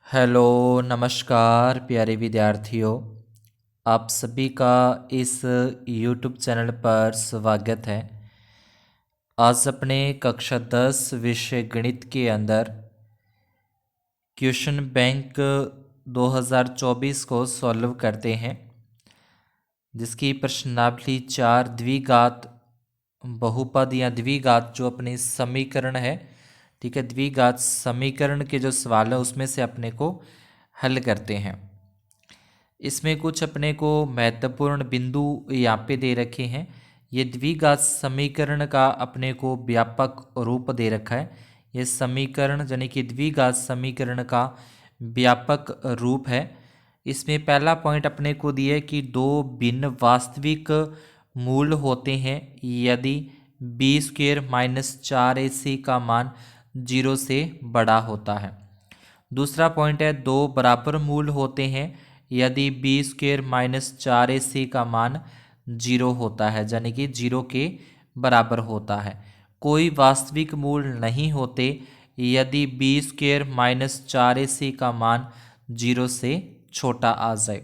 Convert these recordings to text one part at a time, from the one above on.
Hello नमस्कार प्यारे विद्यार्थियों। आप सभी का इस YouTube चैनल पर स्वागत है। आज अपने कक्षा 10 विषय गणित के अंदर क्वेश्चन बैंक 2024 को सॉल्व करते हैं, जिसकी प्रश्नावली 4 द्विघात बहुपद या द्विघात जो अपने समीकरण है, ठीक है, द्विघात समीकरण के जो सवाल है उसमें से अपने को हल करते हैं। इसमें कुछ अपने को महत्वपूर्ण बिंदु यहाँ पे दे रखे हैं। ये द्विघात समीकरण का अपने को व्यापक रूप दे रखा है। ये समीकरण यानी कि द्विघात समीकरण का व्यापक रूप है। इसमें पहला पॉइंट अपने को दिया है कि दो भिन्न वास्तविक मूल होते हैं यदि बी स्क्वेयर माइनस 4ac का मान 0 से बड़ा होता है। दूसरा पॉइंट है दो बराबर मूल होते हैं यदि बी स्क्वेयर माइनस 4ac का मान 0 होता है, यानी कि 0 के बराबर होता है। कोई वास्तविक मूल नहीं होते यदि बी स्क्वेयर माइनस 4ac का मान 0 से छोटा आ जाए।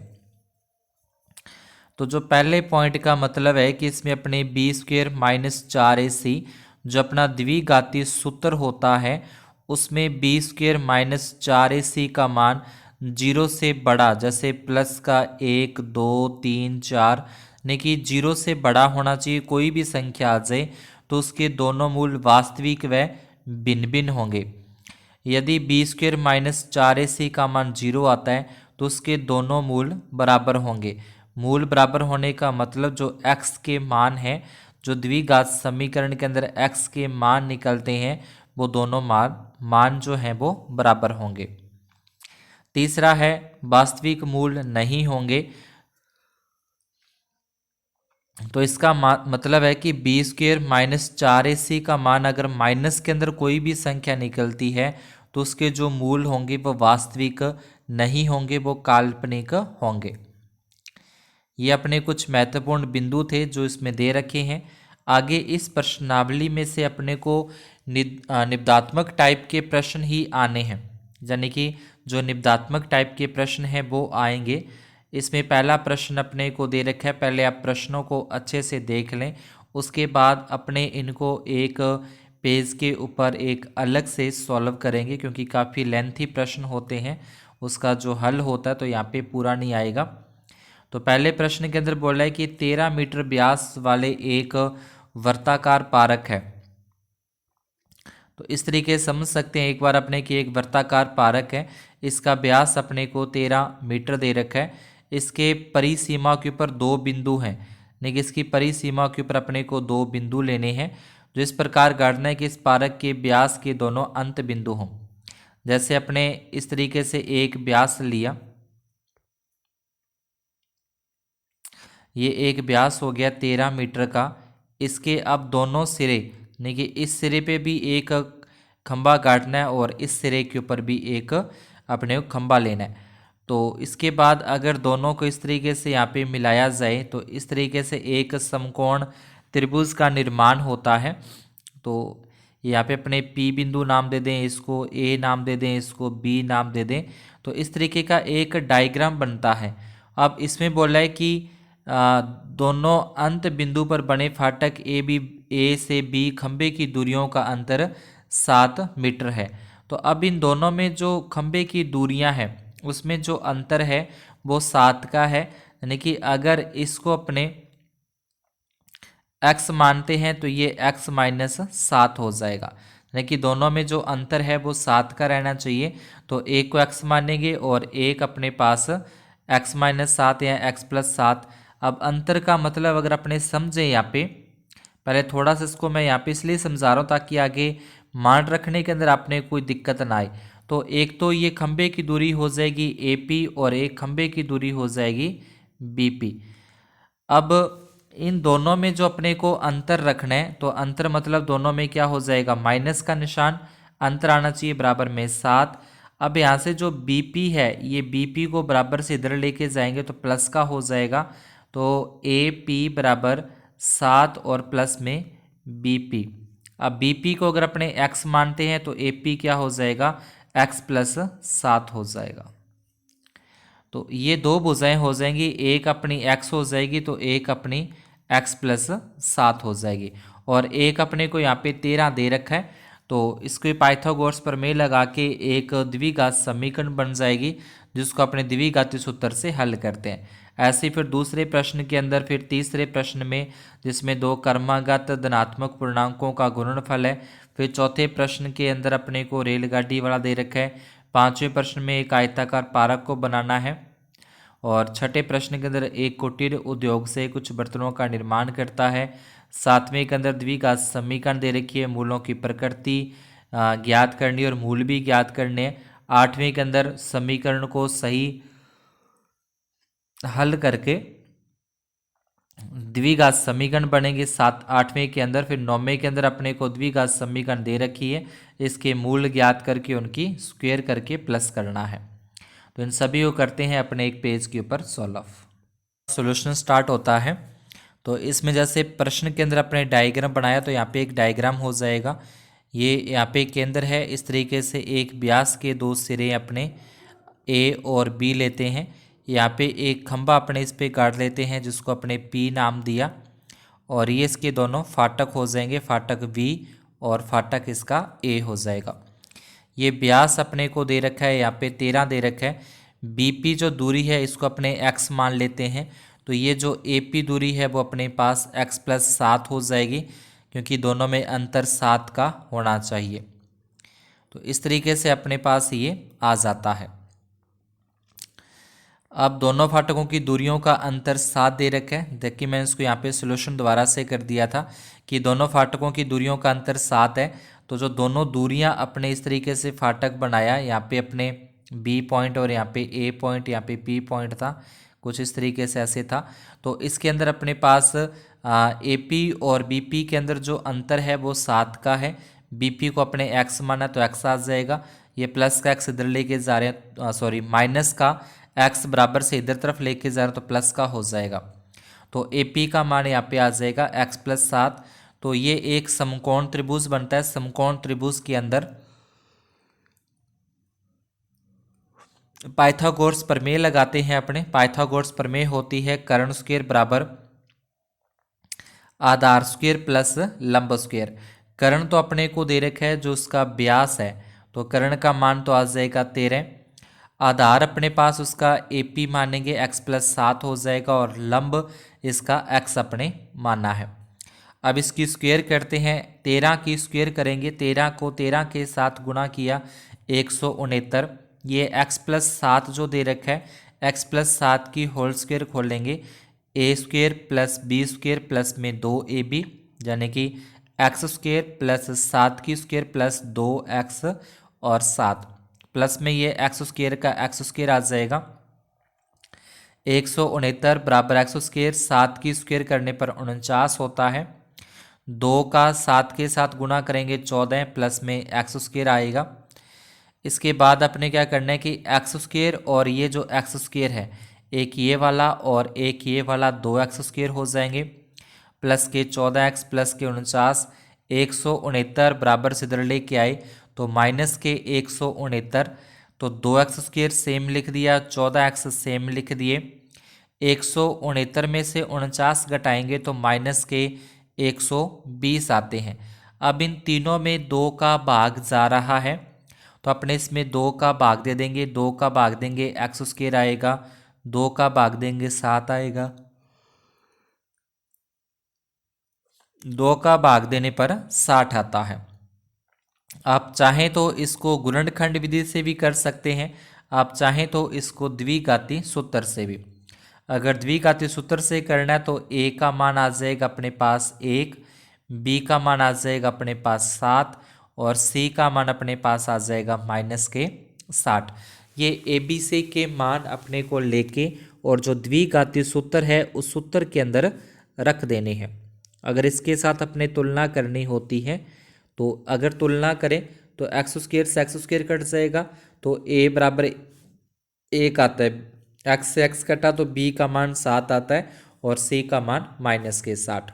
तो जो पहले पॉइंट का मतलब है कि इसमें अपने बी स्क्वेयर माइनस 4ac जो अपना द्विघाती सूत्र होता है उसमें बी स्क्वेयर माइनस 4ac का मान 0 से बड़ा, जैसे प्लस का 1 2 3 4 यानी कि 0 से बड़ा होना चाहिए। कोई भी संख्या आ जाए तो उसके दोनों मूल वास्तविक व भिन्न भिन्न होंगे। यदि बी स्क्वेयर माइनस 4ac का मान 0 आता है तो उसके दोनों मूल बराबर होंगे। मूल बराबर होने का मतलब जो x के मान हैं, जो द्विघात समीकरण के अंदर x के मान निकलते हैं, वो दोनों मान जो हैं वो बराबर होंगे। तीसरा है वास्तविक मूल नहीं होंगे। तो इसका मतलब है कि बी स्क्वेयर माइनस 4ac का मान अगर माइनस के अंदर कोई भी संख्या निकलती है तो उसके जो मूल होंगे वो वास्तविक नहीं होंगे, वो काल्पनिक होंगे। ये अपने कुछ महत्वपूर्ण बिंदु थे जो इसमें दे रखे हैं। आगे इस प्रश्नावली में से अपने को निबंधात्मक टाइप के प्रश्न ही आने हैं, यानी कि जो निबंधात्मक टाइप के प्रश्न हैं वो आएंगे। इसमें पहला प्रश्न अपने को दे रखा है, पहले आप प्रश्नों को अच्छे से देख लें, उसके बाद अपने इनको एक पेज के ऊपर एक अलग से सॉल्व करेंगे, क्योंकि काफ़ी लेंथी प्रश्न होते हैं, उसका जो हल होता है तो यहाँ पे पूरा नहीं आएगा। तो पहले प्रश्न के अंदर बोला है कि 13 मीटर व्यास वाले एक वर्ताकार पारक है। तो इस तरीके से समझ सकते हैं एक बार अपने कि एक वर्ताकार पारक है, इसका व्यास अपने को 13 मीटर दे रखा है। इसके परिसीमा के ऊपर दो बिंदु हैं, यानी कि इसकी परिसीमा के ऊपर अपने को दो बिंदु लेने हैं, जो इस प्रकार गाड़ना है कि इस पारक के व्यास के दोनों अंत बिंदु हों। जैसे अपने इस तरीके से एक व्यास लिया, ये एक व्यास हो गया 13 मीटर का। इसके अब दोनों सिरे, यानी कि इस सिरे पे भी एक खंबा गाड़ना है और इस सिरे के ऊपर भी एक अपने को खंबा लेना है। तो इसके बाद अगर दोनों को इस तरीके से यहाँ पे मिलाया जाए तो इस तरीके से एक समकोण त्रिभुज का निर्माण होता है। तो यहाँ पे अपने P बिंदु नाम दे दें, इसको A नाम दे दें, इसको B नाम दे दें। तो इस तरीके का एक डायग्राम बनता है। अब इसमें बोला है कि दोनों अंत बिंदु पर बने फाटक ए से बी खंबे की दूरियों का अंतर 7 मीटर है। तो अब इन दोनों में जो खंबे की दूरियां हैं उसमें जो अंतर है वो 7 का है, यानी कि अगर इसको अपने x मानते हैं तो ये x माइनस 7 हो जाएगा, यानी कि दोनों में जो अंतर है वो 7 का रहना चाहिए। तो एक को x मानेंगे और एक अपने पास x माइनस 7 या x प्लस 7। अब अंतर का मतलब अगर अपने समझे, यहाँ पे पहले थोड़ा सा इसको मैं यहाँ पे इसलिए समझा रहा हूँ ताकि आगे मान रखने के अंदर आपने कोई दिक्कत ना आए। तो एक तो ये खंबे की दूरी हो जाएगी AP और एक खंबे की दूरी हो जाएगी BP। अब इन दोनों में जो अपने को अंतर रखना है तो अंतर मतलब दोनों में क्या हो जाएगा, माइनस का निशान, अंतर आना चाहिए बराबर में 7। अब यहाँ से जो BP है ये BP को बराबर से इधर लेके जाएंगे तो प्लस का हो जाएगा। तो AP बराबर 7 और प्लस में BP। अब BP को अगर अपने x मानते हैं तो AP क्या हो जाएगा, एक्स प्लस 7 हो जाएगा। तो ये दो भुजाएं हो जाएंगी, एक अपनी एक्स हो जाएगी तो एक अपनी एक्स प्लस 7 हो जाएगी, और एक अपने को यहाँ पे 13 दे रखा है, तो इसको पाइथागोरस प्रमेय लगा के एक द्विघात समीकरण बन जाएगी, जिसको अपने द्विघाती सूत्र से हल करते हैं। ऐसे ही फिर दूसरे प्रश्न के अंदर, फिर तीसरे प्रश्न में जिसमें दो क्रमागत धनात्मक पूर्णांकों का गुणनफल है, फिर चौथे प्रश्न के अंदर अपने को रेलगाड़ी वाला दे रखा है, पांचवें प्रश्न में एक आयताकार पारक को बनाना है, और छठे प्रश्न के अंदर एक कुटीर उद्योग से कुछ बर्तनों का निर्माण करता है, सातवें के अंदर द्विघात समीकरण दे रखी है, मूलों की प्रकृति ज्ञात करनी और मूल भी ज्ञात करने हैं, आठवें के अंदर समीकरण को सही हल करके द्विघात समीकरण बनेंगे सात आठवें के अंदर। फिर नौवें के अंदर अपने को द्विघात समीकरण दे रखी है, इसके मूल ज्ञात करके उनकी स्क्वायर करके प्लस करना है। तो इन सभी को करते हैं अपने एक पेज के ऊपर सॉल्व। सॉल्यूशन स्टार्ट होता है, तो इसमें जैसे प्रश्न के अंदर अपने डायग्राम बनाया, तो यहाँ पे एक डायग्राम हो जाएगा, ये यहाँ पे केंद्र है, इस तरीके से एक व्यास के दो सिरे अपने ए और बी लेते हैं, यहाँ पे एक खंभा अपने इस पे गाड़ लेते हैं जिसको अपने पी नाम दिया, और ये इसके दोनों फाटक हो जाएंगे, फाटक बी और फाटक इसका ए हो जाएगा। ये व्यास अपने को दे रखा है, यहाँ पे 13 दे रखा है, बीपी जो दूरी है इसको अपने x मान लेते हैं, तो ये जो एपी दूरी है वो अपने पास x प्लस 7 हो जाएगी, क्योंकि दोनों में अंतर 7 का होना चाहिए। तो इस तरीके से अपने पास ये आ जाता है। अब दोनों फाटकों की दूरियों का अंतर 7 दे रखा है, देखिए मैंने इसको यहाँ पे सोल्यूशन दोबारा से कर दिया था कि दोनों फाटकों की दूरियों का अंतर 7 है, तो जो दोनों दूरियां अपने इस तरीके से फाटक बनाया, यहाँ पे अपने बी पॉइंट और यहाँ पे ए पॉइंट, यहाँ पे पी पॉइंट था, कुछ इस तरीके से ऐसे था, तो इसके अंदर अपने पास ए पी और बी पी के अंदर जो अंतर है वो 7 का है, बी पी को अपने एक्स माना तो एक्स आ जाएगा, ये प्लस का एक्स इधर लेके जा रहे हैं, सॉरी माइनस का एक्स बराबर से इधर तरफ लेके जा रहे हैं तो प्लस का हो जाएगा, तो ए पी का मान यहाँ पे आ जाएगा एक्स प्लस 7। तो ये एक समकोण त्रिभुज बनता है, समकोण त्रिभुज के अंदर पाइथागोरस प्रमेय लगाते हैं अपने। पाइथागोरस प्रमेय होती है कर्ण स्क्वायर बराबर आधार स्क्वायर प्लस लंब स्क्वायर। कर्ण तो अपने को दे रखा है जो उसका व्यास है, तो कर्ण का मान तो आ जाएगा 13, आधार अपने पास उसका एपी मानेंगे एक्स प्लस 7 हो जाएगा, और लंब इसका एक्स अपने माना है। अब इसकी स्क्वायर करते हैं, 13 की स्क्वायर करेंगे, 13 को 13 के साथ गुणा किया 169, ये x प्लस 7 जो दे रखा है, x प्लस 7 की होल स्क्वायर खोलेंगे, a square plus b square plus में 2ab, यानी कि एक्स स्क्वायर प्लस 7 की स्क्वायर प्लस 2x और 7, प्लस में ये एक्स स्क्वायर का एक्स स्क्वायर आ जाएगा, 169 बराबर एक्स स्क्वायर 7 की स्क्वायर करने पर 49 होता है, 2 का 7 के साथ गुणा करेंगे 14 प्लस में एक्स स्क्वायर आएगा। इसके बाद अपने क्या करना है कि एक्स स्क्वायर और ये जो एक्स स्क्वायर है, एक ये वाला और एक ये वाला, 2x स्क्वायर हो जाएंगे, प्लस के 14x प्लस के 49, 169 बराबर से इधर लेके आए तो माइनस के 169, तो 2x स्क्वायर सेम लिख दिया, 14x सेम लिख दिए, 169 में से 49 घटाएंगे तो माइनस के 120 आते हैं। अब इन तीनों में 2 का भाग जा रहा है, तो अपने इसमें 2 का भाग दे देंगे, 2 का भाग देंगे एक्स स्क्वायर आएगा, 2 का भाग देंगे 7 आएगा, 2 का भाग देने पर 60 आता है। आप चाहें तो इसको गुणनखंड विधि से भी कर सकते हैं, आप चाहें तो इसको द्विघाती सूत्र से भी। अगर द्विघाती सूत्र से करना है तो ए का मान आ जाएगा अपने पास 1, बी का मान आ जाएगा अपने पास 7 और सी का मान अपने पास आ जाएगा माइनस के 60। ये ए बी सी के मान अपने को लेके और जो द्विघाती सूत्र है उस सूत्र के अंदर रख देने हैं। अगर इसके साथ अपने तुलना करनी होती है तो अगर तुलना करें तो एक्स स्क्वायर से एक्स स्क्वायर कट जाएगा, तो ए बराबर 1 आता है, एक्स से एक्स कटा तो बी का मान 7 आता है और सी का मान माइनस के 60।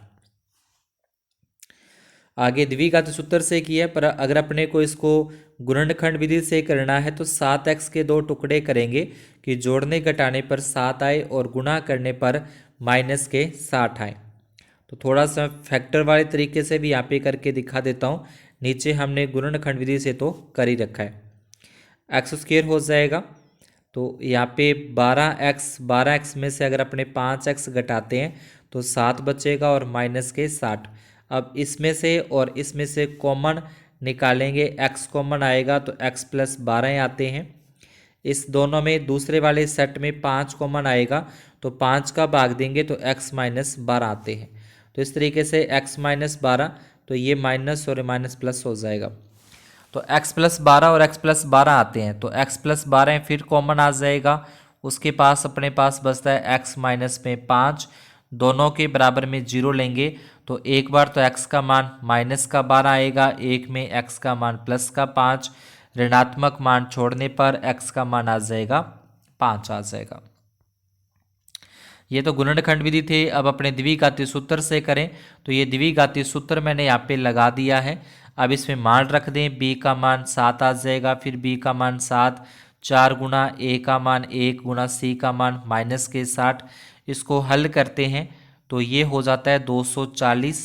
आगे द्विघाती सूत्र से किया, पर अगर अपने को इसको गुणनखंड विधि से करना है तो 7x के 2 टुकड़े करेंगे कि जोड़ने घटाने पर 7 आए और गुणा करने पर माइनस के 60 आए। तो थोड़ा सा फैक्टर वाले तरीके से भी यहाँ पे करके दिखा देता हूँ। नीचे हमने गुणनखंड विधि से तो कर ही रखा है। एक्स स्क्वेयर हो जाएगा, तो यहाँ पे 12x में से अगर अपने 5x घटाते हैं तो 7 बचेगा और माइनस के 60। अब इसमें से और इसमें से कॉमन निकालेंगे, x कॉमन आएगा तो x प्लस 12 आते हैं। इस दोनों में दूसरे वाले सेट में 5 कॉमन आएगा तो 5 का भाग देंगे तो x माइनस 12 आते हैं। तो इस तरीके से x माइनस 12, तो ये माइनस और माइनस प्लस हो जाएगा। तो x प्लस 12 और x प्लस 12 आते हैं, तो x प्लस 12 फिर कॉमन आ जाएगा। उसके पास अपने पास बचता है x माइनस में 5, दोनों के बराबर में 0 लेंगे तो एक बार तो x का मान माइनस का 12 आएगा, एक में x का मान प्लस का 5, ऋणात्मक मान छोड़ने पर x का मान आ जाएगा 5 आ जाएगा। ये तो गुणनखंड विधि थे। अब अपने द्विघाती सूत्र से करें तो ये द्विघाती सूत्र मैंने यहाँ पे लगा दिया है। अब इसमें मान रख दें, b का मान 7 आ जाएगा, फिर b का मान 7, 4 गुना a का मान 1 गुना c का मान माइनस के 60। इसको हल करते हैं तो ये हो जाता है 240,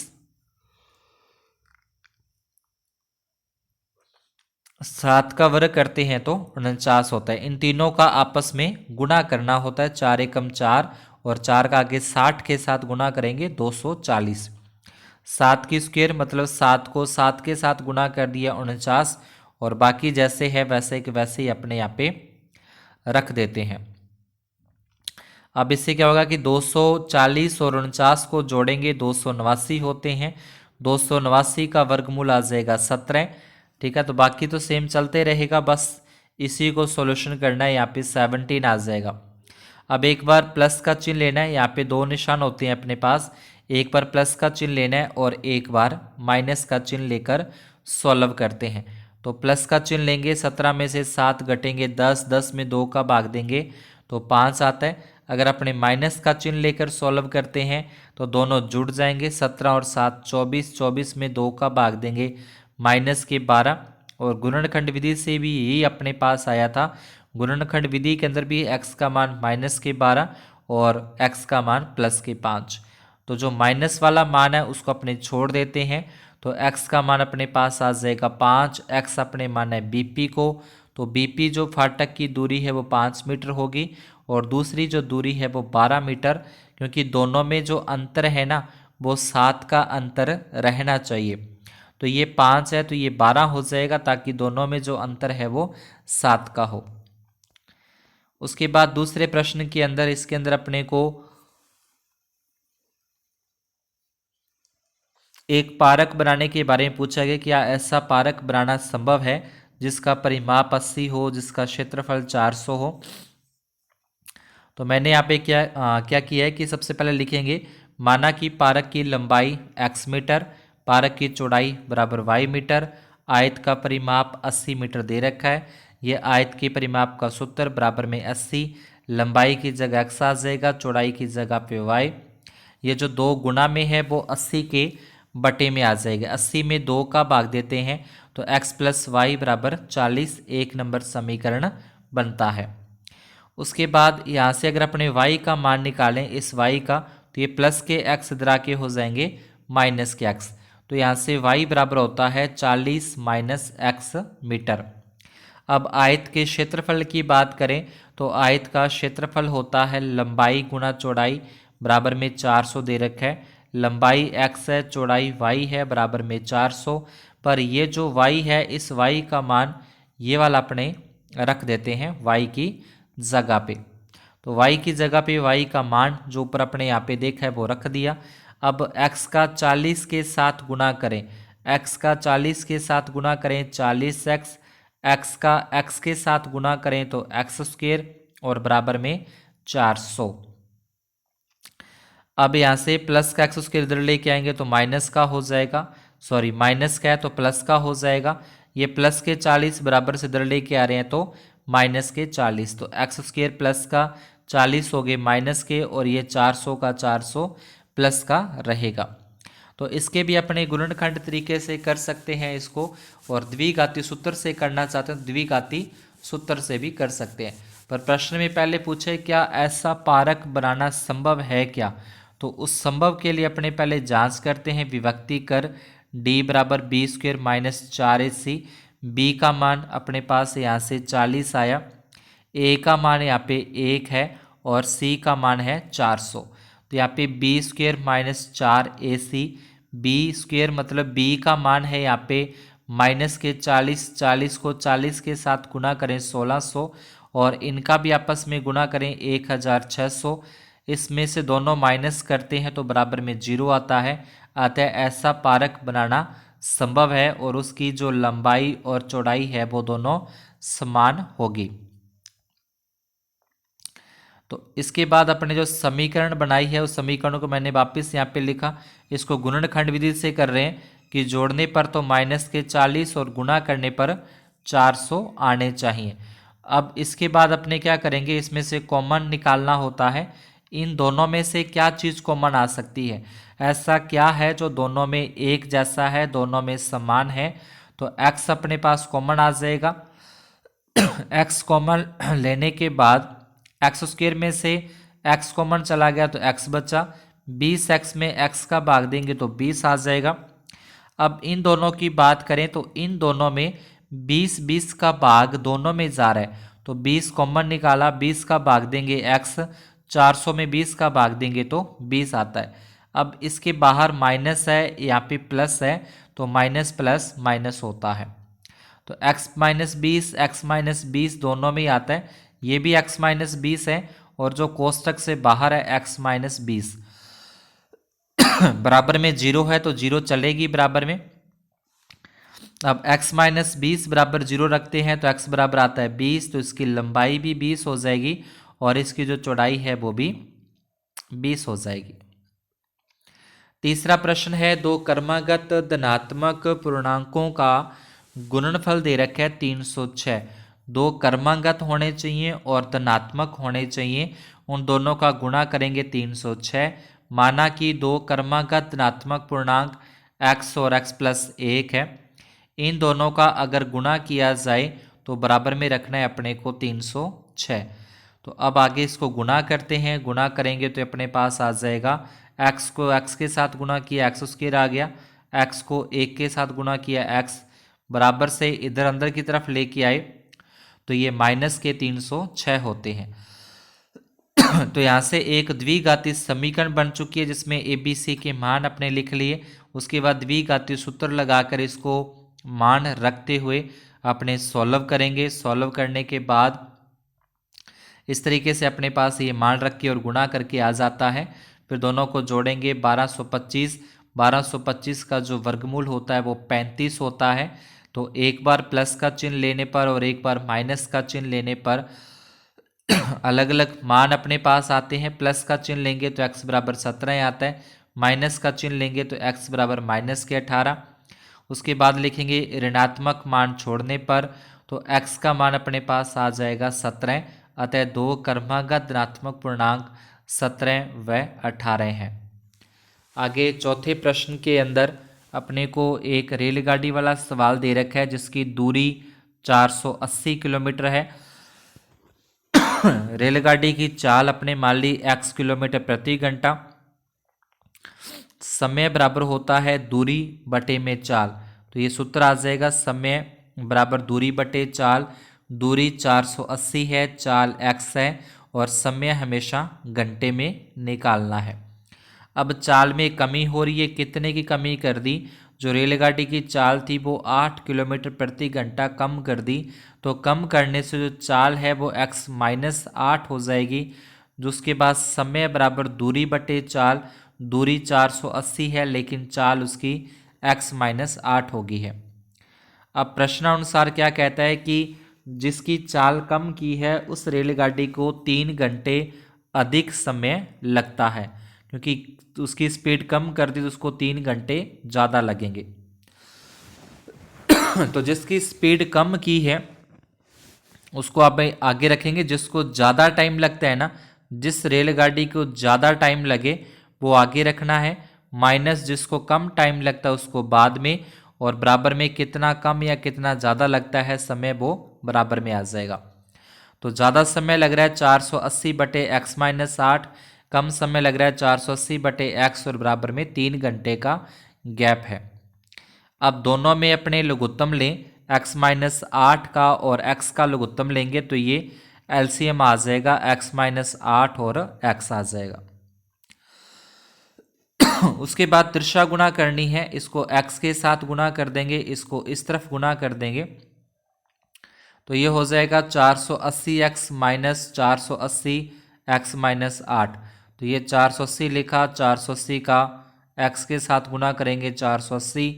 7 का वर्ग करते हैं तो 49 होता है। इन तीनों का आपस में गुणा करना होता है, 4 एकम 4 और 4 का आगे 60 के साथ गुणा करेंगे 240। 7 की स्क्वायर मतलब 7 को 7 के साथ गुणा कर दिया 49, और बाकी जैसे है वैसे के वैसे ही अपने यहाँ पे रख देते हैं। अब इससे क्या होगा कि 240 और 49 को जोड़ेंगे 289 होते हैं। 289 का वर्गमूल आ जाएगा 17। ठीक है, तो बाकी तो सेम चलते रहेगा, बस इसी को सॉल्यूशन करना है। यहाँ पे 17 आ जाएगा। अब एक बार प्लस का चिन्ह लेना है, यहाँ पे 2 निशान होते हैं अपने पास, एक बार प्लस का चिन्ह लेना है और एक बार माइनस का चिन्ह लेकर सॉल्व करते हैं। तो प्लस का चिन्ह लेंगे, 17 में से 7 घटेंगे 10, 10 में 2 का भाग देंगे तो 5 आता है। अगर अपने माइनस का चिन्ह लेकर सॉल्व करते हैं तो दोनों जुड़ जाएंगे, 17 और 7 24, 24 में 2 का भाग देंगे माइनस के 12। और गुणनखंड विधि से भी यही अपने पास आया था। गुणनखंड विधि के अंदर भी x का मान माइनस के 12 और x का मान प्लस के 5। तो जो माइनस वाला मान है उसको अपने छोड़ देते हैं, तो x का मान अपने पास आ जाएगा 5। x अपने मान है bp को, तो bp जो फाटक की दूरी है वो 5 मीटर होगी और दूसरी जो दूरी है वो 12 मीटर, क्योंकि दोनों में जो अंतर है ना वो 7 का अंतर रहना चाहिए। तो ये 5 है तो ये 12 हो जाएगा, ताकि दोनों में जो अंतर है वो 7 का हो। उसके बाद दूसरे प्रश्न के अंदर इसके अंदर अपने को एक पारक बनाने के बारे में पूछा गया, क्या ऐसा पारक बनाना संभव है जिसका परिमाप 80 हो, जिसका क्षेत्रफल 400 हो। तो मैंने यहाँ पे क्या किया है कि सबसे पहले लिखेंगे, माना कि पारक की लंबाई x मीटर, पारक की चौड़ाई बराबर y मीटर, आयत का परिमाप 80 मीटर दे रखा है। यह आयत के परिमाप का सूत्र बराबर में 80, लंबाई की जगह x आ जाएगा, चौड़ाई की जगह पे y। ये जो 2 गुना में है वो 80 के बटे में आ जाएगा। 80 में 2 का भाग देते हैं तो x प्लस वाई बराबर 40 एक नंबर समीकरण बनता है। उसके बाद यहाँ से अगर अपने y का मान निकालें इस y का, तो ये प्लस के x इधर आके हो जाएंगे माइनस के x। तो यहाँ से y बराबर होता है 40 माइनस x मीटर। अब आयत के क्षेत्रफल की बात करें तो आयत का क्षेत्रफल होता है लंबाई गुना चौड़ाई बराबर में 400 दे रखा है। लंबाई x है, चौड़ाई y है, बराबर में 400। पर ये जो y है इस y का मान ये वाला अपने रख देते हैं y की जगह पे। तो y की जगह पे y का मान जो ऊपर अपने यहाँ पे देखा है वो रख दिया। अब x का 40 के साथ गुणा करें, x का 40 के साथ गुणा करें 40x, x का x के साथ गुणा करें तो x स्क्वेयर और बराबर में 400। अब यहाँ से प्लस का एक्स स्क्वायर इधर लेके आएंगे तो माइनस का हो जाएगा, सॉरी माइनस का है तो प्लस का हो जाएगा। ये प्लस के 40 बराबर से इधर लेके आ रहे हैं तो माइनस के 40, तो एक्स स्क्वायर प्लस का 40 हो गए माइनस के, और ये 400 का 400 प्लस का रहेगा। तो इसके भी अपने गुणनखंड तरीके से कर सकते हैं इसको, और द्विघाती सूत्र से करना चाहते हैं द्विघाती सूत्र से भी कर सकते हैं। पर प्रश्न में पहले पूछे क्या ऐसा पारक बनाना संभव है क्या, तो उस संभव के लिए अपने पहले जांच करते हैं, विभक्ति कर d बराबर B square minus 4ac, b का मान अपने पास यहाँ से 40 आया, a का मान यहाँ पे 1 है और c का मान है 400। तो यहाँ पे b square minus 4ac, b square मतलब b का मान है यहाँ पे माइनस के 40, 40 को 40 के साथ गुना करें 1600 और इनका भी आपस में गुना करें 1600, इसमें से दोनों माइनस करते हैं तो बराबर में 0 आता है। अतः ऐसा पारक बनाना संभव है और उसकी जो लंबाई और चौड़ाई है वो दोनों समान होगी। तो इसके बाद अपने जो समीकरण बनाई है उस समीकरण को मैंने वापस यहाँ पे लिखा, इसको गुणनखंड विधि से कर रहे हैं कि जोड़ने पर तो माइनस के 40 और गुणा करने पर 400 आने चाहिए। अब इसके बाद अपने क्या करेंगे, इसमें से कॉमन निकालना होता है, इन दोनों में से क्या चीज़ कॉमन आ सकती है, ऐसा क्या है जो दोनों में एक जैसा है, दोनों में समान है। तो x अपने पास कॉमन आ जाएगा, x कॉमन लेने के बाद एक्स स्क्वेयर में से x कॉमन चला गया तो x बचा, 20x में x का भाग देंगे तो 20 आ जाएगा। अब इन दोनों की बात करें तो इन दोनों में 20 का भाग दोनों में जा रहा है, तो 20 कॉमन निकाला, 20 का भाग देंगे x, 400 में 20 का भाग देंगे तो 20 आता है। अब इसके बाहर माइनस है, यहाँ पे प्लस है, तो माइनस प्लस माइनस होता है, तो x माइनस 20 दोनों में ही आता है, ये भी x माइनस 20 है और जो कोष्टक से बाहर है x माइनस 20 बराबर में 0 है तो 0 चलेगी बराबर में। अब x माइनस 20 बराबर 0 रखते हैं तो x बराबर आता है 20, तो इसकी लंबाई भी 20 हो जाएगी और इसकी जो चौड़ाई है वो भी 20 हो जाएगी। तीसरा प्रश्न है, दो क्रमागत धनात्मक पूर्णांकों का गुणनफल दे रखा है 306, दो क्रमागत होने चाहिए और धनात्मक होने चाहिए, उन दोनों का गुणा करेंगे 306। माना कि दो क्रमागत धनात्मक पूर्णांक x और x प्लस 1 है, इन दोनों का अगर गुणा किया जाए तो बराबर में रखना है अपने को 306। तो अब आगे इसको गुणा करते हैं, गुणा करेंगे तो अपने पास आ जाएगा, x को x के साथ गुणा किया x स्क्वायर आ गया, x को 1 के साथ गुणा किया x, बराबर से इधर अंदर की तरफ लेके आए तो ये माइनस के 306 होते हैं। तो यहाँ से एक द्विघाती समीकरण बन चुकी है जिसमें ए बी सी के मान अपने लिख लिए, उसके बाद द्विघाती सूत्र लगाकर इसको मान रखते हुए अपने सॉल्व करेंगे। सॉल्व करने के बाद इस तरीके से अपने पास ये मान रख के और गुणा करके आ जाता है, फिर दोनों को जोड़ेंगे 1225 का जो वर्गमूल होता है वो 35 होता है। तो एक बार प्लस का चिन्ह लेने पर और एक बार माइनस का चिन्ह लेने पर अलग अलग मान अपने पास आते हैं। प्लस का चिन्ह लेंगे तो x बराबर 17 आता है, माइनस का चिन्ह लेंगे तो x बराबर माइनस के 18। उसके बाद लिखेंगे ऋणात्मक मान छोड़ने पर तो x का मान अपने पास आ जाएगा 17, अतः दो क्रमागत धनात्मक पूर्णांक 17 व 18 हैं। आगे चौथे प्रश्न के अंदर अपने को एक रेलगाड़ी वाला सवाल दे रखा है जिसकी दूरी 480 किलोमीटर है। रेलगाड़ी की चाल अपने मान ली x किलोमीटर प्रति घंटा, समय बराबर होता है दूरी बटे में चाल, तो ये सूत्र आ जाएगा समय बराबर दूरी बटे चाल। दूरी 480 है, चाल x है और समय हमेशा घंटे में निकालना है। अब चाल में कमी हो रही है, कितने की कमी कर दी, जो रेलगाड़ी की चाल थी वो 8 किलोमीटर प्रति घंटा कम कर दी, तो कम करने से जो चाल है वो x माइनस 8 हो जाएगी। जो उसके बाद समय बराबर दूरी बटे चाल, दूरी 480 है लेकिन चाल उसकी x माइनस 8 होगी है। अब प्रश्नानुसार क्या कहता है कि जिसकी चाल कम की है उस रेलगाड़ी को 3 घंटे अधिक समय लगता है, क्योंकि उसकी स्पीड कम कर दी तो उसको 3 घंटे ज़्यादा लगेंगे। तो जिसकी स्पीड कम की है उसको आप आगे रखेंगे, जिसको ज़्यादा टाइम लगता है ना, जिस रेलगाड़ी को ज़्यादा टाइम लगे वो आगे रखना है। माइनस जिसको कम टाइम लगता है उसको बाद में, और बराबर में कितना कम या कितना ज़्यादा लगता है समय, वो बराबर में आ जाएगा। तो ज़्यादा समय लग रहा है 480 बटे एक्स माइनस 8, कम समय लग रहा है 480 बटे एक्स, और बराबर में 3 घंटे का गैप है। अब दोनों में अपने लघुत्तम लें, x माइनस 8 का और x का लघुत्तम लेंगे तो ये एलसीएम आ जाएगा, x माइनस 8 और x आ जाएगा। उसके बाद तिरछा गुणा करनी है, इसको x के साथ गुणा कर देंगे, इसको इस तरफ गुणा कर देंगे, तो ये हो जाएगा 480x माइनस 480x माइनस 8। तो ये 480 लिखा, 480 का x के साथ गुणा करेंगे 480,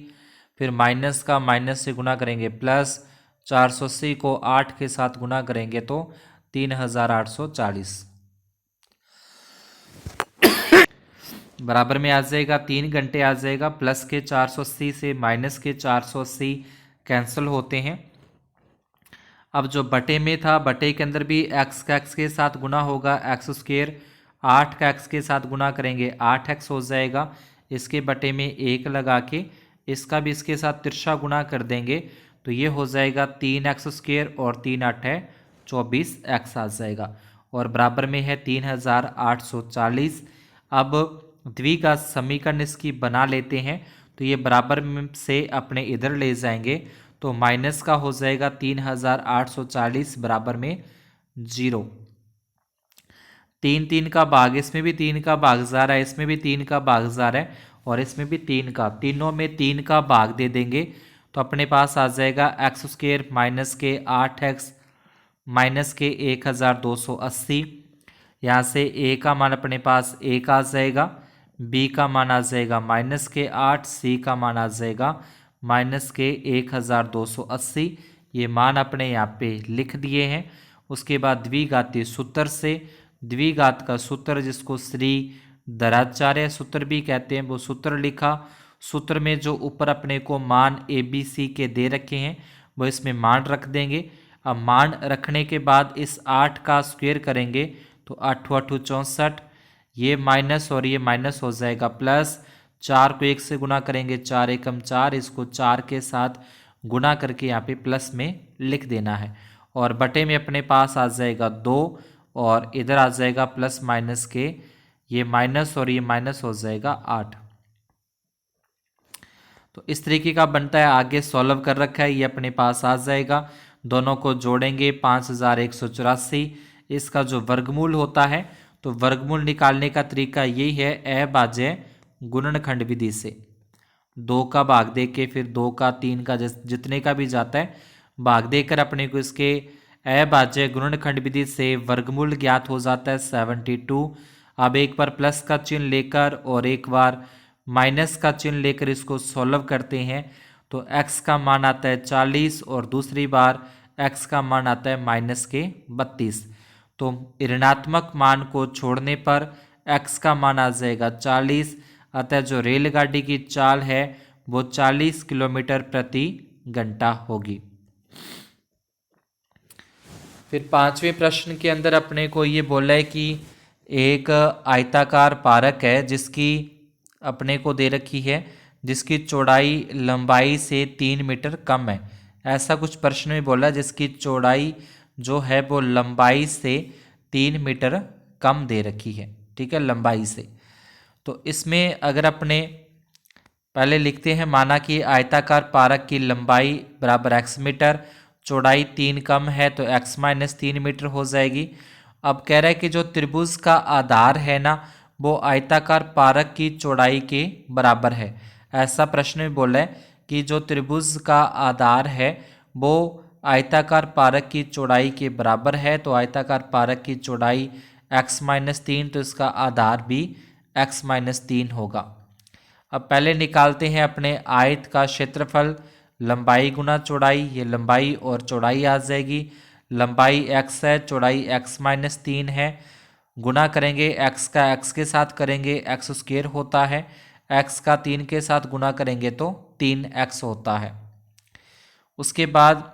फिर माइनस का माइनस से गुणा करेंगे प्लस, 480 को 8 के साथ गुणा करेंगे तो 3840 बराबर में आ जाएगा, 3 घंटे आ जाएगा। प्लस के 480 से माइनस के 480 कैंसिल होते हैं। अब जो बटे में था, बटे के अंदर भी x का x के साथ गुना होगा, एक्स स्क्वेयर 8 का x के साथ गुना करेंगे 8x हो जाएगा। इसके बटे में 1 लगा के इसका भी इसके साथ तिरछा गुना कर देंगे तो ये हो जाएगा 3x स्क्वेयर और 3 8 है 24x आ जाएगा, और बराबर में है 3840। अब द्विघात समीकरण इसकी बना लेते हैं, तो ये बराबर से अपने इधर ले जाएंगे तो माइनस का हो जाएगा 3840 बराबर में 0। 3 3 का भाग, इसमें भी 3 का भाग जा रहा है, इसमें भी 3 का भाग जा रहा है, और इसमें भी 3 का, तीनों में 3 का भाग दे देंगे तो अपने पास आ जाएगा एक्स स्क्वेयर माइनस के 8x माइनस के 1280। यहाँ से ए का मान अपने पास 1 आ जाएगा, बी का मान आ जाएगा माइनस के 8, सी का मान आ जाएगा माइनस के 1280। ये मान अपने यहाँ पे लिख दिए हैं। उसके बाद द्विघाती सूत्र से, द्विघात का सूत्र जिसको श्री धराचार्य सूत्र भी कहते हैं, वो सूत्र लिखा। सूत्र में जो ऊपर अपने को मान ए बी सी के दे रखे हैं वो इसमें मान रख देंगे। अब मान रखने के बाद इस 8 का स्क्वायर करेंगे तो 8 8 64, ये माइनस और ये माइनस हो जाएगा प्लस, 4 को 1 से गुना करेंगे 4 एकम 4, इसको 4 के साथ गुना करके यहाँ पे प्लस में लिख देना है, और बटे में अपने पास आ जाएगा 2, और इधर आ जाएगा प्लस माइनस के, ये माइनस और ये माइनस हो जाएगा 8। तो इस तरीके का बनता है, आगे सॉल्व कर रखा है, ये अपने पास आ जाएगा। दोनों को जोड़ेंगे 5184, इसका जो वर्गमूल होता है तो वर्गमूल निकालने का तरीका यही है, अभाज्य गुणनखंड विधि से 2 का भाग दे के फिर 2 का 3 का जितने का भी जाता है भाग देकर अपने को इसके अभाज्य गुणनखंड विधि से वर्गमूल ज्ञात हो जाता है 72। अब एक बार प्लस का चिन्ह लेकर और एक बार माइनस का चिन्ह लेकर इसको सॉल्व करते हैं तो x का मान आता है 40 और दूसरी बार x का मान आता है माइनस के 32। तो ऋणात्मक मान को छोड़ने पर x का मान आ जाएगा 40, अतः जो रेलगाड़ी की चाल है वो 40 किलोमीटर प्रति घंटा होगी। फिर 5वें प्रश्न के अंदर अपने को ये बोला है कि एक आयताकार पार्क है जिसकी अपने को दे रखी है, जिसकी चौड़ाई लंबाई से 3 मीटर कम है। ऐसा कुछ प्रश्न में बोला जिसकी चौड़ाई जो है वो लंबाई से 3 मीटर कम दे रखी है, ठीक है, लंबाई से। तो इसमें अगर अपने पहले लिखते हैं, माना कि आयताकार पार्क की लंबाई बराबर x मीटर, चौड़ाई 3 कम है तो x माइनस 3 मीटर हो जाएगी। अब कह रहा है कि जो त्रिभुज का आधार है ना वो आयताकार पार्क की चौड़ाई के बराबर है। ऐसा प्रश्न में बोला है कि जो त्रिभुज का आधार है वो आयताकार पार्क की चौड़ाई के बराबर है, तो आयताकार पार्क की चौड़ाई x माइनस 3, तो इसका आधार भी x माइनस 3 होगा। अब पहले निकालते हैं अपने आयत का क्षेत्रफल, लंबाई गुना चौड़ाई, ये लंबाई और चौड़ाई आ जाएगी। लंबाई x है, चौड़ाई x माइनस 3 है, गुना करेंगे x का x के साथ करेंगे x स्क्वायर होता है, x का 3 के साथ गुना करेंगे तो 3x होता है। उसके बाद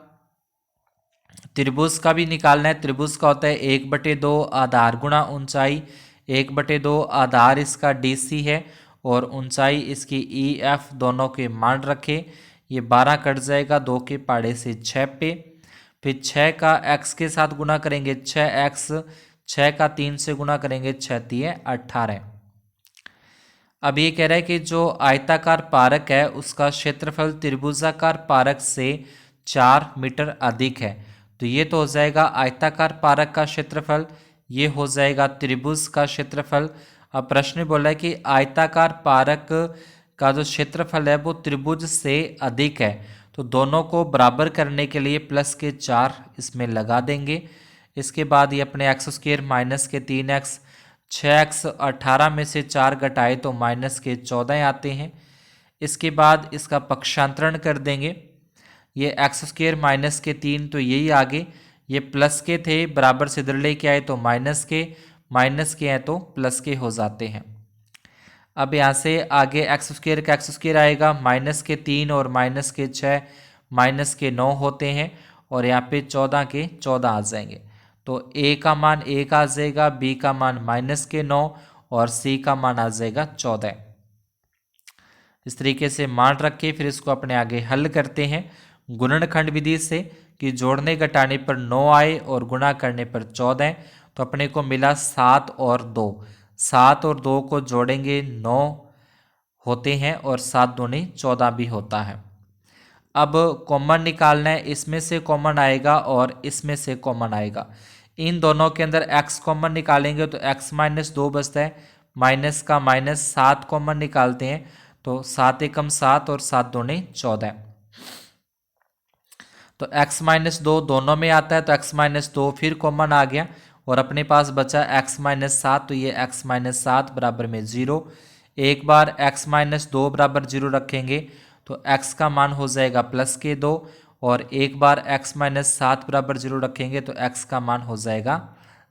त्रिभुज का भी निकालना है। त्रिभुज का होता है 1/2 आधार गुणा ऊंचाई, 1/2 आधार इसका DC है और ऊंचाई इसकी ई एफ दोनों के मान रखें। ये 12 कट जाएगा 2 के पहाड़े से 6 पे। फिर 6 का x के साथ गुना करेंगे 6x, 6 का 3 से गुना करेंगे 6 तिये 18। अब ये कह रहा है कि जो आयताकार पारक है उसका क्षेत्रफल त्रिभुजाकार पारक से 4 मीटर अधिक है। तो ये तो हो जाएगा आयताकार पारक का क्षेत्रफल, ये हो जाएगा त्रिभुज का क्षेत्रफल। अब प्रश्न बोला है कि आयताकार पारक का जो क्षेत्रफल है वो त्रिभुज से अधिक है, तो दोनों को बराबर करने के लिए प्लस के 4 इसमें लगा देंगे। इसके बाद ये अपने एक्स स्क्वायर माइनस के 3x, 6x 18 में से 4 घटाए तो माइनस के 14 आते हैं। इसके बाद इसका पक्षांतरण कर देंगे, ये एक्स स्क्वायर माइनस के 3 तो यही आगे, ये प्लस के थे बराबर से इधर लेके आए तो माइनस के हैं तो प्लस के हो जाते हैं। अब यहाँ से आगे एक्स स्क्वायर का एक्स स्क्वायर आएगा, माइनस के 3 और माइनस के 6 माइनस के 9 होते हैं, और यहाँ पे 14 के 14 आ जाएंगे। तो a का मान 1 आ जाएगा, b का मान माइनस के 9 और c का मान आ जाएगा 14। इस तरीके से मान रख के फिर इसको अपने आगे हल करते हैं गुणनखंड विधि से, कि जोड़ने घटाने पर 9 आए और गुणा करने पर 14। तो अपने को मिला 7 और 2, 7 और 2 को जोड़ेंगे 9 होते हैं और 7 दूनी 14 भी होता है। अब कॉमन निकालना है, इसमें से कॉमन आएगा और इसमें से कॉमन आएगा। इन दोनों के अंदर x कॉमन निकालेंगे तो x माइनस 2 बचता है, माइनस का माइनस 7 कॉमन निकालते हैं तो 7 एकम 7 और 7 दूनी 14। तो x माइनस 2 दोनों में आता है तो x माइनस 2 फिर कॉमन आ गया और अपने पास बचा x माइनस 7, तो ये x माइनस 7 बराबर में 0। एक बार x माइनस 2 बराबर 0 रखेंगे तो x का मान हो जाएगा प्लस के 2, और एक बार x माइनस 7 बराबर 0 रखेंगे तो x का मान हो जाएगा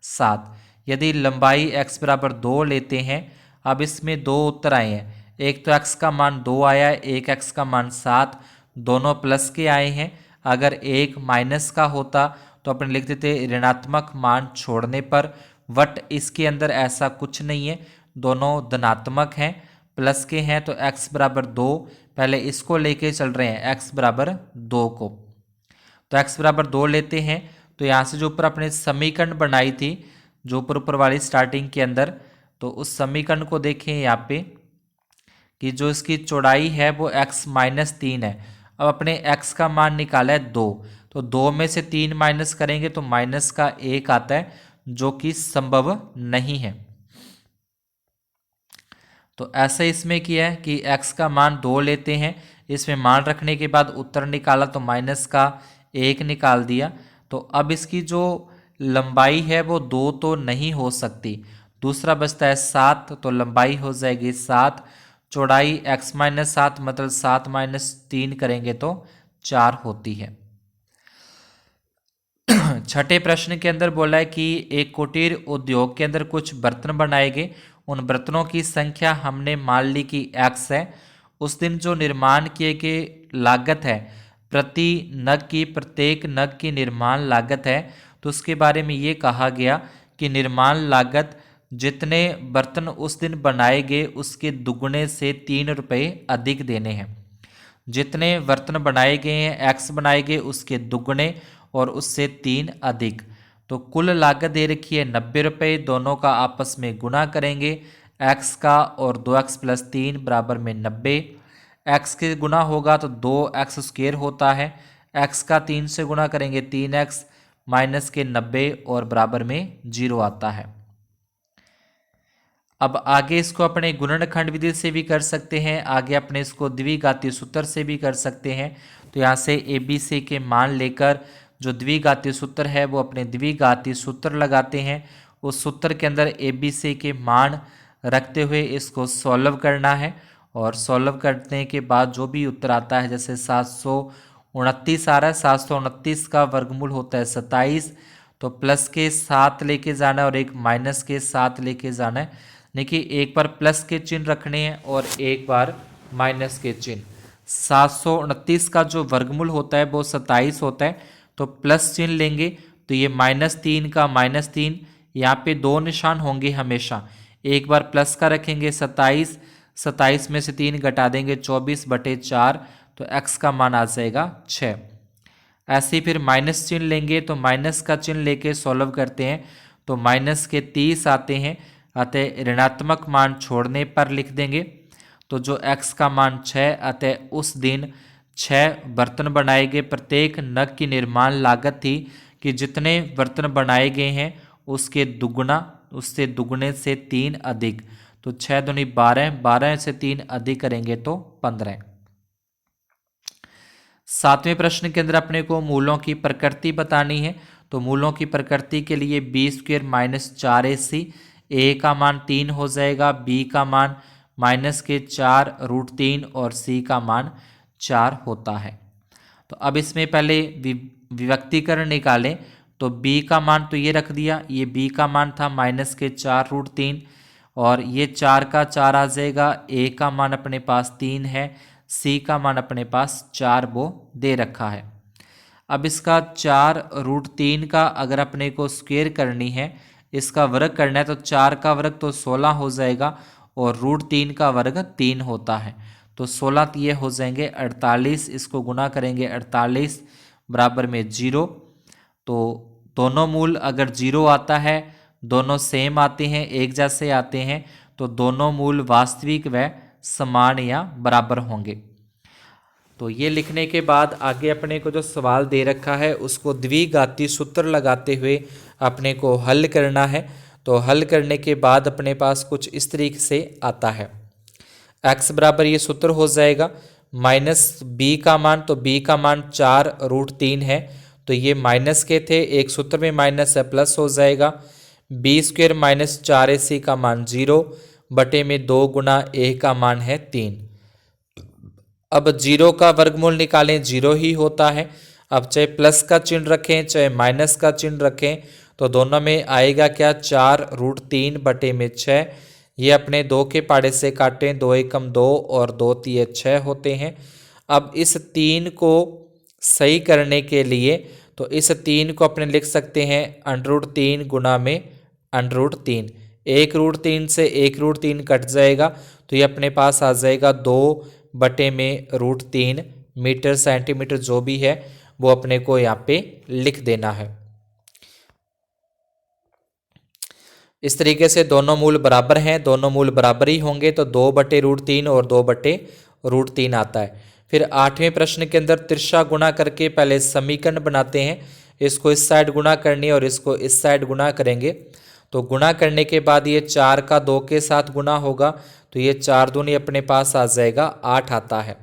7। यदि लंबाई x बराबर 2 लेते हैं, अब इसमें 2 उत्तर आए हैं, एक तो x का मान 2 आया है, एक x का मान 7, दोनों प्लस के आए हैं। अगर एक माइनस का होता तो अपन लिख देते ऋणात्मक मान छोड़ने पर, वट इसके अंदर ऐसा कुछ नहीं है, दोनों धनात्मक हैं, प्लस के हैं। तो x बराबर 2, पहले इसको लेके चल रहे हैं x बराबर 2 को, तो x बराबर 2 लेते हैं। तो यहाँ से जो ऊपर अपने समीकरण बनाई थी, जो ऊपर वाली स्टार्टिंग के अंदर, तो उस समीकरण को देखें यहाँ पे कि जो इसकी चौड़ाई है वो x माइनस 3 है। अब अपने x का मान निकाला है 2, तो 2 में से 3 माइनस करेंगे तो माइनस का 1 आता है, जो कि संभव नहीं है। तो ऐसा इसमें किया है कि x का मान 2 लेते हैं, इसमें मान रखने के बाद उत्तर निकाला तो माइनस का 1 निकाल दिया। तो अब इसकी जो लंबाई है वो 2 तो नहीं हो सकती, दूसरा बचता है 7, तो लंबाई हो जाएगी 7, चौड़ाई x माइनस 7 मतलब 7 माइनस 3 करेंगे तो 4 होती है। छठे प्रश्न के अंदर बोला है कि एक कुटीर उद्योग के अंदर कुछ बर्तन बनाए गए, उन बर्तनों की संख्या हमने मान ली कि x है। उस दिन जो निर्माण किए गए लागत है, प्रति नग की, प्रत्येक नग की निर्माण लागत है, तो उसके बारे में ये कहा गया कि निर्माण लागत जितने बर्तन उस दिन बनाए गए उसके दुगने से 3 रुपये अधिक देने हैं। जितने बर्तन बनाए गए हैं x बनाए गए उसके दुगने और उससे 3 अधिक, तो कुल लागत दे रखी है 90 रुपये, दोनों का आपस में गुना करेंगे, x का और 2x प्लस 3 बराबर में 90। x के गुना होगा तो 2x स्क्वायर होता है, x का 3 से गुना करेंगे 3x माइनस के 90 और बराबर में 0 आता है। अब आगे इसको अपने गुणनखंड विधि से भी कर सकते हैं, आगे अपने इसको द्विघातीय सूत्र से भी कर सकते हैं। तो यहाँ से ABC के मान लेकर जो द्विघातीय सूत्र है वो अपने द्विघातीय सूत्र लगाते हैं, उस सूत्र के अंदर ABC के मान रखते हुए इसको सॉल्व करना है, और सॉल्व करने के बाद जो भी उत्तर आता है, जैसे 729 आ रहा है, 729 का वर्गमूल होता है 27, तो प्लस के 7 लेके जाना है और एक माइनस के 7 लेके जाना है, देखिए एक बार प्लस के चिन्ह रखने हैं और एक बार माइनस के चिन्ह। 729 का जो वर्गमूल होता है वो 27 होता है, तो प्लस चिन्ह लेंगे तो ये -3 का -3, यहाँ पे 2 निशान होंगे हमेशा, एक बार प्लस का रखेंगे 27, 27 में से 3 घटा देंगे 24/4, तो x का मान आ जाएगा 6। ऐसे ही फिर माइनस चिन्ह लेंगे, तो माइनस का चिन्ह लेके सॉल्व करते हैं तो माइनस के 30 आते हैं, अतः ऋणात्मक मान छोड़ने पर लिख देंगे। तो जो x का मान 6, अतः उस दिन 6 बर्तन बनाए गए। प्रत्येक नग की निर्माण लागत थी कि जितने बर्तन बनाए गए हैं उसके दुगुना, उससे दुगुने से 3 अधिक, तो 6 दूनी 12, 12 से 3 अधिक करेंगे तो 15। 7वें प्रश्न के अंदर अपने को मूलों की प्रकृति बतानी है। तो मूलों की प्रकृति के लिए b² माइनस 4ac, a का मान 3 हो जाएगा, b का मान -4√3 और c का मान 4 होता है। तो अब इसमें पहले विभक्तीकरण निकालें। तो b का मान तो ये रख दिया, ये b का मान था -4√3 और ये 4 का 4 आ जाएगा। a का मान अपने पास 3 है, c का मान अपने पास 4 वो दे रखा है। अब इसका 4√3 का अगर अपने को स्क्वायर करनी है, इसका वर्ग करना है, तो 4 का वर्ग तो 16 हो जाएगा और √3 का वर्ग 3 होता है, तो 16 ये हो जाएंगे 48। इसको गुना करेंगे 48 बराबर में 0। तो दोनों मूल अगर 0 आता है, दोनों सेम आते हैं, एक जैसे आते हैं, तो दोनों मूल वास्तविक व समान या बराबर होंगे। तो ये लिखने के बाद आगे अपने को जो सवाल दे रखा है उसको द्विघाती सूत्र लगाते हुए अपने को हल करना है। तो हल करने के बाद अपने पास कुछ इस तरीके से आता है। x बराबर ये सूत्र हो जाएगा माइनस b का मान, तो b का मान 4√3 है, तो ये माइनस के थे, एक सूत्र में माइनस है प्लस हो जाएगा। b² माइनस 4ac का मान 0 बटे में 2 गुना a का मान है 3। अब 0 का वर्गमूल निकालें, 0 ही होता है। अब चाहे प्लस का चिन्ह रखें चाहे माइनस का चिन्ह रखें, तो दोनों में आएगा क्या 4√3 बटे में 6। ये अपने 2 के पाड़े से काटें, 2 एकम 2 और 2 तिये 6 होते हैं। अब इस 3 को सही करने के लिए तो इस 3 को अपने लिख सकते हैं √3 गुना में √3। 1√3 से 1√3 कट जाएगा, तो ये अपने पास आ जाएगा 2 बटे में √3 मीटर सेंटीमीटर जो भी है वो अपने को यहाँ पे लिख देना है। इस तरीके से दोनों मूल बराबर हैं, दोनों मूल बराबर ही होंगे, तो 2 बटे √3 और 2 बटे √3 आता है। फिर 8वें प्रश्न के अंदर तिरछा गुणा करके पहले समीकरण बनाते हैं। इसको इस साइड गुणा करनी और इसको इस साइड गुणा करेंगे। तो गुणा करने के बाद ये 4 का 2 के साथ गुणा होगा, तो ये 4 दूनी अपने पास आ जाएगा 8 आता है।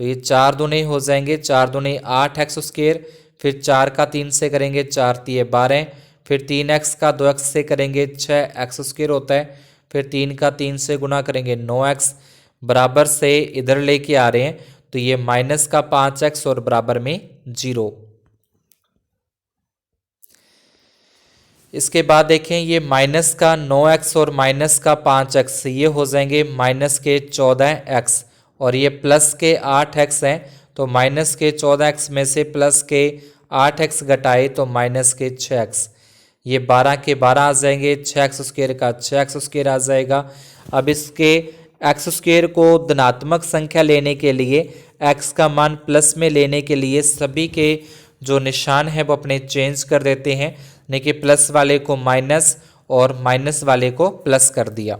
तो ये 4 दूनी हो जाएंगे, 4 दूनी 8x²। फिर 4 का 3 से करेंगे 4 तिये 12, फिर 3x का 2x से करेंगे 6x² होता है। फिर 3 का 3 से गुणा करेंगे 9x, बराबर से इधर लेके आ रहे हैं, तो ये माइनस का 5x और बराबर में 0। इसके बाद देखें ये माइनस का 9x और माइनस का 5x, ये हो जाएंगे माइनस के 14x और ये प्लस के 8x हैं, तो माइनस के 14x में से प्लस के 8x घटाए तो माइनस के 6x, ये 12 के 12 आ जाएंगे, 6x² का 6x² आ जाएगा। अब इसके x² को धनात्मक संख्या लेने के लिए, x का मान प्लस में लेने के लिए सभी के जो निशान है वो अपने चेंज कर देते हैं, यानी कि प्लस वाले को माइनस और माइनस वाले को प्लस कर दिया।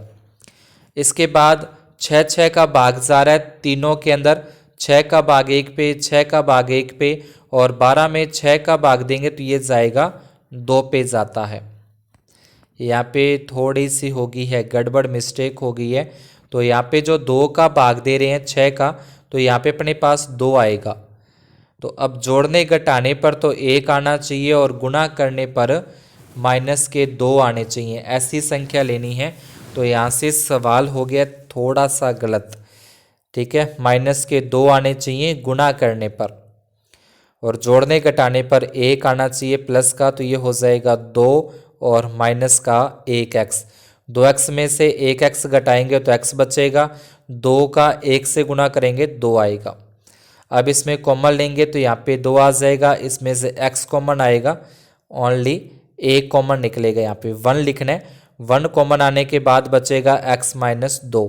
इसके बाद 6 का भाग जा रहा है तीनों के अंदर, 6 का भाग 1 पे, 6 का भाग 1 पे और 12 में 6 का भाग देंगे तो ये जाएगा 2 पे जाता है। यहाँ पे थोड़ी सी होगी है गड़बड़, मिस्टेक हो गई है। तो यहाँ पे जो 2 का भाग दे रहे हैं 6 का, तो यहाँ पे अपने पास 2 आएगा। तो अब जोड़ने घटाने पर तो 1 आना चाहिए और गुणा करने पर माइनस के 2 आने चाहिए, ऐसी संख्या लेनी है। तो यहाँ से सवाल हो गया थोड़ा सा गलत, ठीक है। माइनस के 2 आने चाहिए गुणा करने पर, और जोड़ने घटाने पर 1 आना चाहिए प्लस का, तो ये हो जाएगा 2 और माइनस का 1x। 2x में से 1x घटाएंगे तो x बचेगा, 2 का 1 से गुणा करेंगे 2 आएगा। अब इसमें कॉमन लेंगे तो यहाँ पे 2 आ जाएगा, इसमें से x कॉमन आएगा, ओनली 1 कॉमन निकलेगा। यहाँ पे 1 लिखना है, 1 कॉमन आने के बाद बचेगा x माइनस 2।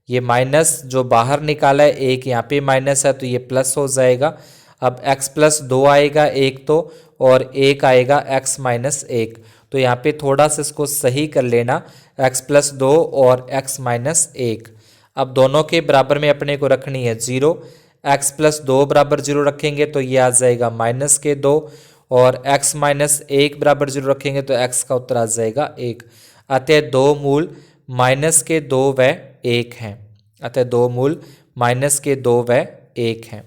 ये माइनस जो बाहर निकाला है, एक यहाँ पे माइनस है तो ये प्लस हो जाएगा। अब x प्लस 2 आएगा एक तो, और एक आएगा x माइनस 1। तो यहाँ पे थोड़ा सा इसको सही कर लेना, x प्लस 2 और x माइनस 1। अब दोनों के बराबर में अपने को रखनी है 0। x प्लस 2 बराबर 0 रखेंगे तो ये आ जाएगा माइनस के 2, और x माइनस 1 बराबर 0 रखेंगे तो x का उत्तर आ जाएगा 1। अतः दो मूल माइनस के 2 व 1 हैं। अतः दो मूल माइनस के 2 व 1 हैं।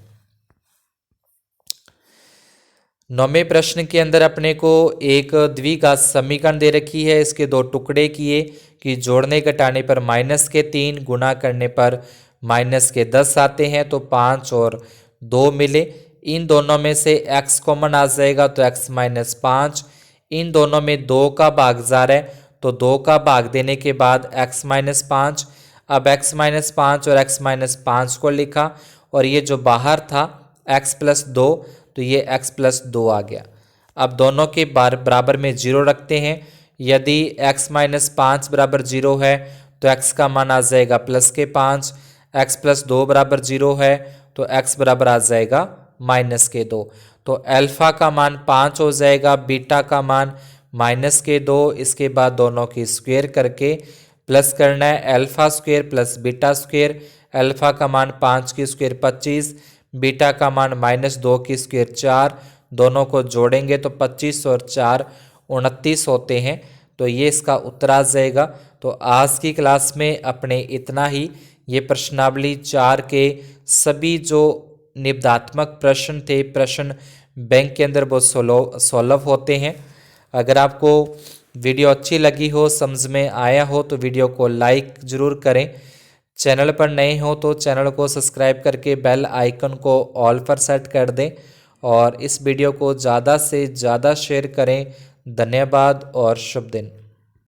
9वें प्रश्न के अंदर अपने को एक द्विघात समीकरण दे रखी है। इसके दो टुकड़े किए कि जोड़ने घटाने पर माइनस के 3, गुणा करने पर माइनस के 10 आते हैं, तो 5 और 2 मिले। इन दोनों में से x कॉमन आ जाएगा तो x माइनस 5। इन दोनों में 2 का भागजार है तो 2 का भाग देने के बाद x माइनस 5। अब x माइनस 5 और x माइनस 5 को लिखा, और ये जो बाहर था x प्लस 2, तो ये x प्लस 2 आ गया। अब दोनों के बराबर में 0 रखते हैं। यदि x माइनस 5 बराबर 0 है तो x का मान आ जाएगा प्लस के 5। x प्लस 2 बराबर 0 है तो x बराबर आ जाएगा माइनस के 2। तो अल्फा का मान 5 हो जाएगा, बीटा का मान माइनस के 2। इसके बाद दोनों की स्क्वायर करके प्लस करना है, alpha square plus beta square. Alpha का मान 5 की स्क्वायर 25, बीटा का मान माइनस 2 की स्क्वायर 4। दोनों को जोड़ेंगे तो 25 और 4 29 होते हैं, तो ये इसका उत्तर आ जाएगा। तो आज की क्लास में अपने इतना ही। ये प्रश्नावली 4 के सभी जो निबधात्मक प्रश्न थे, प्रश्न बैंक के अंदर वो सॉल्व होते हैं। अगर आपको वीडियो अच्छी लगी हो, समझ में आया हो, तो वीडियो को लाइक ज़रूर करें। चैनल पर नए हो तो चैनल को सब्सक्राइब करके बेल आइकन को ऑल पर सेट कर दें, और इस वीडियो को ज़्यादा से ज़्यादा शेयर करें। धन्यवाद और शुभ दिन।